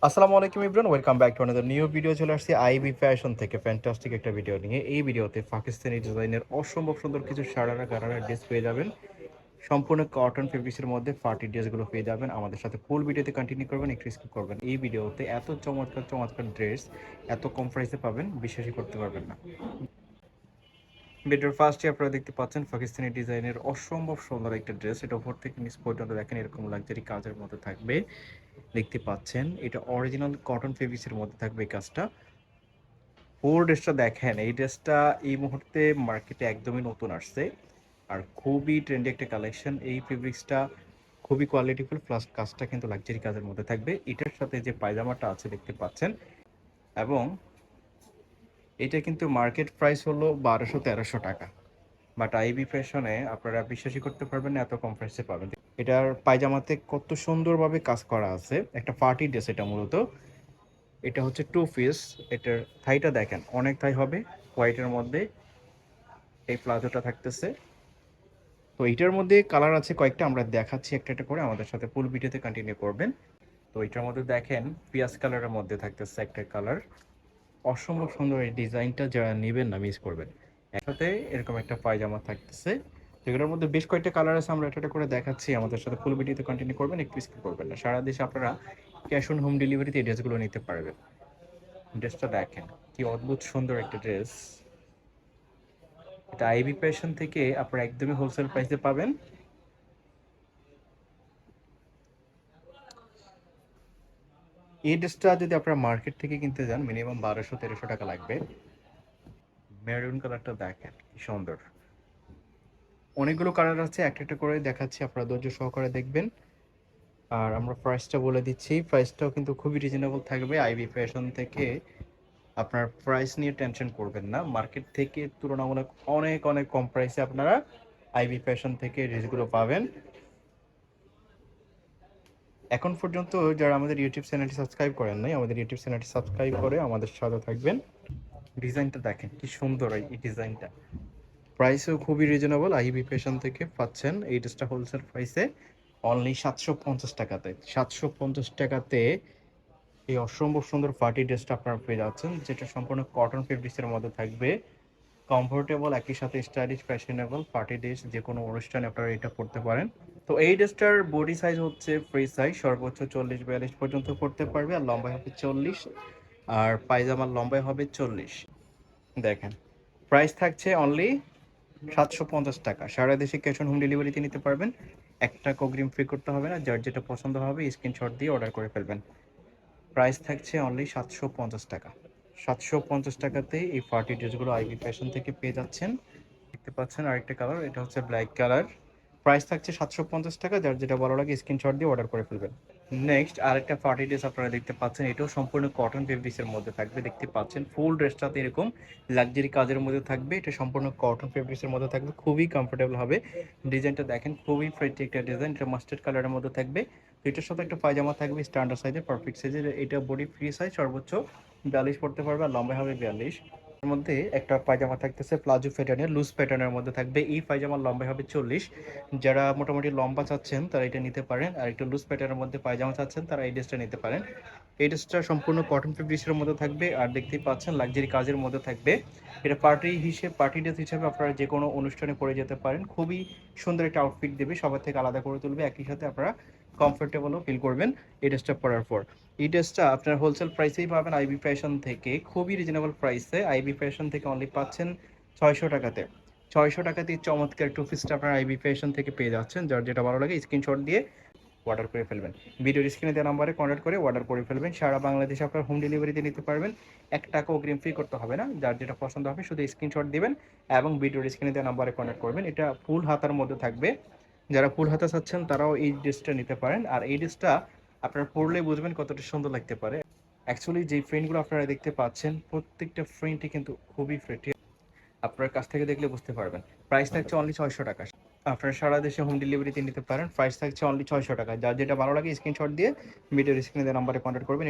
আসসালামু আলাইকুম Ibran, welcome back to another new video. চলে আসছি আইবি ফ্যাশন থেকে ফ্যান্টাস্টিক একটা ভিডিও নিয়ে। এই ভিডিওতে পাকিস্তানি ডিজাইনের অসম্ভব সুন্দর কিছু সারারা গারারা ড্রেস পেয়ে যাবেন। সম্পূর্ণ কটন ফেব্রিক্সের মধ্যে পার্টি ড্রেসগুলো পেয়ে যাবেন। আমাদের সাথে ফুল ভিডিওতে কন্টিনিউ করবেন, একটু স্কিপ করবেন। এই ভিডিওতে এত চমৎকার চমৎকার ড্রেস এত কম প্রাইসে পাবেন, বিশ্বাসই করতে পারবেন না। ভিডিওর ফার্স্টে আপনারা দেখতে পাচ্ছেন পাকিস্তানি ডিজাইনের অসম্ভব সুন্দর একটা ড্রেস। এটা উপর থেকে নিচ পর্যন্ত দেখেন এরকম লাক্সারি কাজের মধ্যে থাকবে। দেখতে পাচ্ছেন এটা অরিজিনাল কটন ফেব্রিক্সের মধ্যে থাকবে এই কাজটা। পুরো ড্রেসটা দেখেন, এই ড্রেসটা এই মুহূর্তে মার্কেটে একদমই নতুন আসছে আর খুবই ট্রেন্ডি একটা কালেকশন। এই ফেব্রিক্সটা খুবই কোয়ালিটিফুল, প্লাস কাজটা কিন্তু লাক্সারি কাজের মধ্যে থাকবে। এটার সাথে যে পায়জামাটা আছে দেখতে পাচ্ছেন, এবং এটা কিন্তু মার্কেট প্রাইস হলো 1200-1300 টাকা। বাট আইবি ফ্যাশনে আপনারা বিশ্বাসই করতে পারবেন না এত কম প্রাইসে পাবেন। এটার পায়জামাতে কত সুন্দরভাবে কাজ করা আছে, একটা পার্টি ড্রেস এটা মূলত। এটা হচ্ছে টু পিস। এটার থাইটা দেখেন, অনেক থাই হবে হোয়াইটের মধ্যে। এই প্লাজোটা থাকতেছে। তো এইটার মধ্যে কালার আছে কয়েকটা, আমরা দেখাচ্ছি একটা একটা করে, আমাদের সাথে ফুল ভিডিওতে কন্টিনিউ করবেন। তো এটার মধ্যে দেখেন পিয়াজ কালারের মধ্যে থাকতেছে একটা কালার। অসম্ভব সুন্দর এই ডিজাইনটা, যারা নেবেন না মিস করবেন। একসাথে এরকম একটা পায়জামা থাকতেছে, যেগুলোর মধ্যে বেশ কয়েকটা কালার আছে, আমরা একটা করে দেখাচ্ছি। আমাদের সাথে ফুল ভিডিওতে কন্টিনিউ করবেন, একটু স্কিপ করবেন না। সারা দেশে আপনারা ক্যাশ অন হোম ডেলিভারিতে এই ড্রেসগুলো নিতে পারবেন। ড্রেসটা দেখেন কি অদ্ভুত সুন্দর একটা ড্রেস। এটা আইবি ফ্যাশন থেকে আপনারা একদমই হোলসেল প্রাইসে পাবেন। এই ড্রেসটা যদি আপনারা মার্কেট থেকে কিনতে যান মিনিমাম 1200-1300 টাকা লাগবে। মেরুন কালারটা দেখেন কি সুন্দর। অনেকগুলো কালার আছে, একটা একটা করে দেখাচ্ছি, আপনারা ধৈর্য সহকারে দেখবেন। আর আমরা প্রাইসটা বলে দিচ্ছি, প্রাইসটাও কিন্তু খুবই রিজনেবল থাকবে আইবি ফ্যাশন থেকে। আপনার প্রাইস নিয়ে টেনশন করবেন না, মার্কেট থেকে তুলনামূলক অনেক অনেক কম প্রাইসে আপনারা আইবি ফ্যাশন থেকে ড্রেসগুলো পাবেন। এখন পর্যন্ত যারা আমাদের ইউটিউব চ্যানেলটি সাবস্ক্রাইব করেন নাই, আমাদের ইউটিউব চ্যানেলটি সাবস্ক্রাইব করে আমাদের সাথে থাকবেন। ডিজাইনটা দেখেন কি সুন্দর, এই ডিজাইনটা। প্রাইসও খুবই রিজনেবল, আইবি ফ্যাশন থেকে পাচ্ছেন এই ড্রেসটা হোলসেল প্রাইসে অনলি 750 টাকাতে। 750 টাকাতে এই অসম্ভব সুন্দর পার্টি ড্রেসটা আপনারা পেয়ে যাচ্ছেন, যেটা সম্পূর্ণ কটন ফেব্রিক্সের মধ্যে থাকবে। কমফোর্টেবল, একই সাথে স্টাইলিশ ফ্যাশনেবল পার্টি ড্রেস, যে কোনো অনুষ্ঠানে আপনারা এটা পরতে পারেন। তো এই ড্রেসটার বডি সাইজ হচ্ছে ফ্রি সাইজ, সর্বোচ্চ 40-42 পর্যন্ত পড়তে পারবে, আর লম্বায় হবে 40, আর পায়জামার লম্বায় হবে 40। দেখেন প্রাইস থাকছে অনলি 750 টাকা। সারা দেশে ক্যাশ অন হোম ডেলিভারিতে নিতে পারবেন, 1 টাকা অগ্রিম পে করতে হবে না। যার যেটা পছন্দ হবে স্ক্রিনশট দিয়ে অর্ডার করে ফেলবেন। প্রাইস থাকছে অনলি 750 টাকা। 750 টাকাতে এই পার্টি ড্রেসগুলো আইবি ফ্যাশন থেকে পেয়ে যাচ্ছেন। দেখতে পাচ্ছেন আরেকটা কালার, এটা হচ্ছে ব্ল্যাক কালার। প্রাইস থাকছে 750 টাকা। যার যেটা ভালো লাগে স্ক্রিনশট দিয়ে অর্ডার করে ফেলবেন। নেক্সট আরেকটা পার্টি ড্রেস আপনারা দেখতে পাচ্ছেন, এটাও সম্পূর্ণ কটন ফেব্রিক্সের মধ্যে থাকবে। দেখতে পাচ্ছেন ফুল ড্রেসটাতে এরকম লাক্সারি কাজের মধ্যে থাকবে। এটা সম্পূর্ণ কটন ফেব্রিক্সের মধ্যে থাকবে, খুবই কমফোর্টেবল হবে। ডিজাইনটা দেখেন খুবই ফ্রেটি একটা ডিজাইন, এটা মাস্টার্ড কালারের মধ্যে থাকবে। তো এটার সাথে একটা পায়জামা থাকবে স্ট্যান্ডার্ড সাইজের, পারফেক্ট সাইজের। এটা বডি ফ্রি সাইজ, সর্বোচ্চ 42 পড়তে পারবে, আর লম্বা হবে 42। এর মধ্যে একটা পায়জামা থাকতেছে প্লাজো প্যাটার্নের, লুজ প্যাটার্নের মধ্যে থাকবে। এই পায়জামার লম্বা হবে 40। যারা মোটামুটি লম্বা চাচ্ছেন তারা এটা নিতে পারেন, আর একটু লুজ প্যাটার্নের মধ্যে পায়জামা চাচ্ছেন তারা এই ড্রেসটা নিতে পারেন। এই ড্রেসটা সম্পূর্ণ কটন ফেব্রিক্সের মধ্যে থাকবে, আর দেখতেই পাচ্ছেন লাক্সারি কাজের মধ্যে থাকবে। এটা পার্টি ড্রেস হিসেবে আপনারা যে কোনো অনুষ্ঠানে পরে যেতে পারেন। খুবই সুন্দর একটা আউটফিট দেবে, সবার থেকে আলাদা করে তুলবে, একই সাথে আপনারা কমফোর্টেবলও ফিল করবেন এই ড্রেসটা পরার পর। এই ড্রেসটা আপনার হোলসেল প্রাইসেই পাবেন আইবি ফ্যাশন থেকে, খুবই রিজনেবল প্রাইসে। আইবি ফ্যাশন থেকে অনলি পাচ্ছেন 600 টাকাতে। 600 টাকাতে চমৎকার টু পিসটা আপনার আইবি ফ্যাশন থেকে পেয়ে যাচ্ছেন। যার যেটা ভালো লাগে স্ক্রিনশট দিয়ে অর্ডার করে ফেলবেন। ভিডিওর স্ক্রিনে দেওয়া নাম্বারে কন্ট্যাক্ট করে অর্ডার করে ফেলবেন। সারা বাংলাদেশে আপনার হোম ডেলিভারিতে নিতে পারবেন, 1 টাকা অগ্রিম ফি করতে হবে না। যার যেটা পছন্দ হবে শুধু স্ক্রিনশট দিবেন এবং ভিডিওর স্ক্রিনে দেওয়া নাম্বারে কন্ট্যাক্ট করবেন। এটা ফুল হাতার মধ্যে থাকবে, যারা ফুল হাতা চাচ্ছেন তারাও এই ড্রেসটা নিতে পারেন। আর এই ড্রেসটা আপনারা পরলে বুঝবেন কতটা সুন্দর লাগতে পারে। অ্যাকচুয়ালি যে প্রিন্টগুলো আপনারা দেখতে পাচ্ছেন প্রত্যেকটা প্রিন্টই কিন্তু খুবই ফ্রেটি, আপনার কাছ থেকে দেখলে বুঝতে পারবেন। প্রাইস থাকছে অনলি 600 টাকা। আপনারা সারা দেশে হোম ডেলিভারিতে নিতে পারেন, প্রাইস থাকছে অনলি 600 টাকা। যার যেটা ভালো লাগে স্ক্রিনশট দিয়ে ভিডিওর স্ক্রিনে দেওয়া নাম্বারে কন্ট্যাক্ট করবেন।